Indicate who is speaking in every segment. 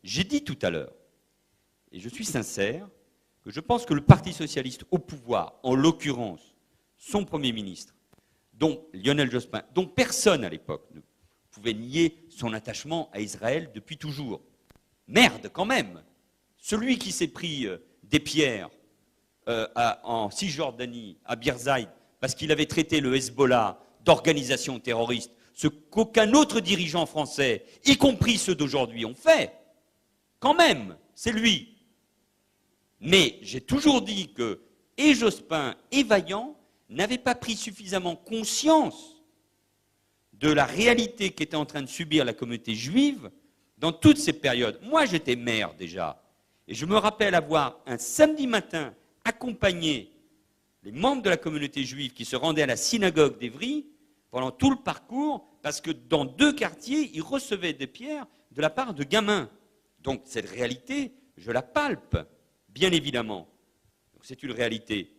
Speaker 1: J'ai dit tout à l'heure, et je suis sincère, que je pense que le Parti socialiste au pouvoir, en l'occurrence son Premier ministre, dont Lionel Jospin, dont personne à l'époque ne pouvait nier son attachement à Israël depuis toujours. Merde, quand même. Celui qui s'est pris des pierres en Cisjordanie, à Birzeit, parce qu'il avait traité le Hezbollah d'organisation terroriste, ce qu'aucun autre dirigeant français, y compris ceux d'aujourd'hui, ont fait, quand même, c'est lui. Mais j'ai toujours dit que et Jospin et Vaillant n'avaient pas pris suffisamment conscience de la réalité qu'était en train de subir la communauté juive dans toutes ces périodes. Moi, j'étais maire déjà, et je me rappelle avoir, un samedi matin, accompagné les membres de la communauté juive qui se rendaient à la synagogue d'Évry pendant tout le parcours, parce que dans 2 quartiers, ils recevaient des pierres de la part de gamins. Donc cette réalité, je la palpe, bien évidemment. C'est une réalité.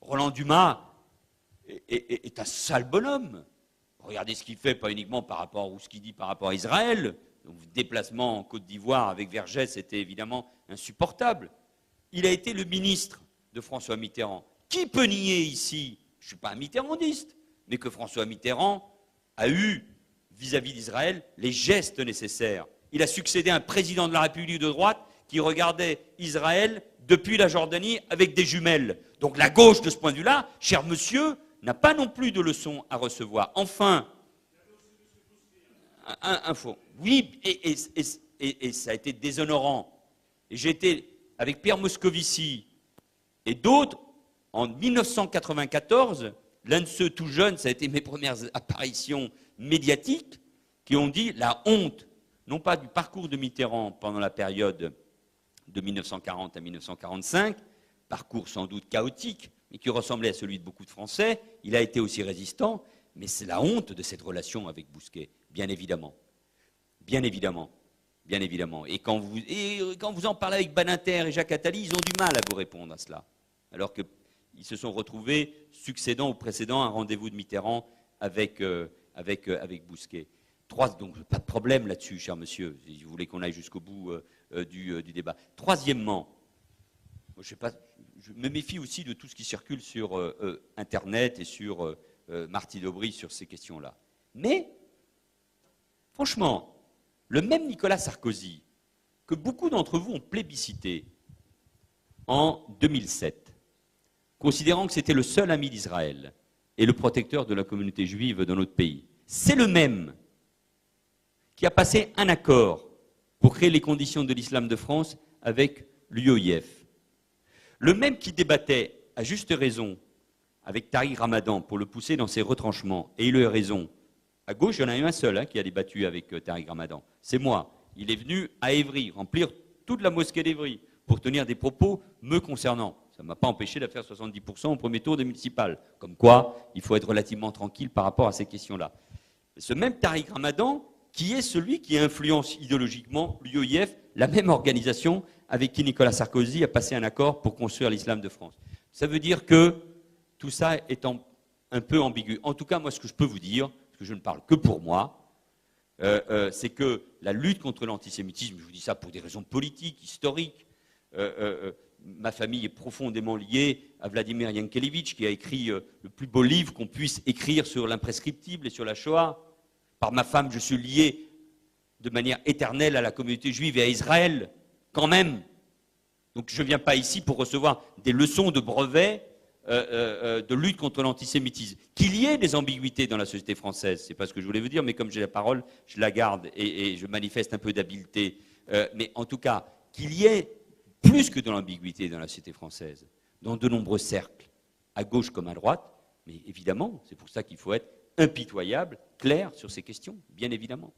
Speaker 1: Roland Dumas est un sale bonhomme. Regardez ce qu'il fait, pas uniquement par rapport ou ce qu'il dit par rapport à Israël. Le déplacement en Côte d'Ivoire avec Vergès, c'était évidemment insupportable. Il a été le ministre de François Mitterrand. Qui peut nier ici, je ne suis pas un mitterrandiste, mais que François Mitterrand a eu, vis-à-vis d'Israël, les gestes nécessaires. Il a succédé à un président de la République de droite qui regardait Israël depuis la Jordanie avec des jumelles. Donc la gauche, de ce point de vue-là, cher monsieur, n'a pas non plus de leçons à recevoir. Enfin, info. Oui, et ça a été déshonorant. Et j'ai été avec Pierre Moscovici et d'autres, en 1994, l'un de ceux tout jeunes, ça a été mes premières apparitions médiatiques, qui ont dit la honte, non pas du parcours de Mitterrand pendant la période de 1940 à 1945, parcours sans doute chaotique, mais qui ressemblait à celui de beaucoup de Français. Il a été aussi résistant, mais c'est la honte de cette relation avec Bousquet, bien évidemment. Bien évidemment. Bien évidemment. Et quand vous en parlez avec Badinter et Jacques Attali, ils ont du mal à vous répondre à cela. Alors qu'ils se sont retrouvés, succédant ou précédant un rendez-vous de Mitterrand avec Bousquet. Donc pas de problème là-dessus, cher monsieur, si vous voulez qu'on aille jusqu'au bout du débat. Troisièmement, je me méfie aussi de tout ce qui circule sur Internet et sur Martine Aubry sur ces questions-là. Mais, franchement, le même Nicolas Sarkozy, que beaucoup d'entre vous ont plébiscité en 2007, considérant que c'était le seul ami d'Israël et le protecteur de la communauté juive dans notre pays, c'est le même qui a passé un accord pour créer les conditions de l'islam de France avec l'UOIF. Le même qui débattait, à juste raison, avec Tariq Ramadan pour le pousser dans ses retranchements, et il a eu raison. À gauche, il y en a eu un seul qui a débattu avec Tariq Ramadan. C'est moi. Il est venu à Évry, remplir toute la mosquée d'Évry, pour tenir des propos me concernant. Ça ne m'a pas empêché de faire 70% au premier tour des municipales. Comme quoi, il faut être relativement tranquille par rapport à ces questions-là. Ce même Tariq Ramadan, qui est celui qui influence idéologiquement l'UOIF, la même organisation avec qui Nicolas Sarkozy a passé un accord pour construire l'islam de France. Ça veut dire que tout ça est un peu ambigu. En tout cas, moi, ce que je peux vous dire, parce que je ne parle que pour moi, c'est que la lutte contre l'antisémitisme, je vous dis ça pour des raisons politiques, historiques, ma famille est profondément liée à Vladimir Yankelevitch, qui a écrit le plus beau livre qu'on puisse écrire sur l'imprescriptible et sur la Shoah. Par ma femme, je suis lié de manière éternelle à la communauté juive et à Israël, quand même. Donc je ne viens pas ici pour recevoir des leçons de brevet de lutte contre l'antisémitisme. Qu'il y ait des ambiguïtés dans la société française, c'est pas ce que je voulais vous dire, mais comme j'ai la parole, je la garde et je manifeste un peu d'habileté. Mais en tout cas, qu'il y ait plus que de l'ambiguïté dans la société française, dans de nombreux cercles, à gauche comme à droite, mais évidemment, c'est pour ça qu'il faut être impitoyable, clair sur ces questions, bien évidemment.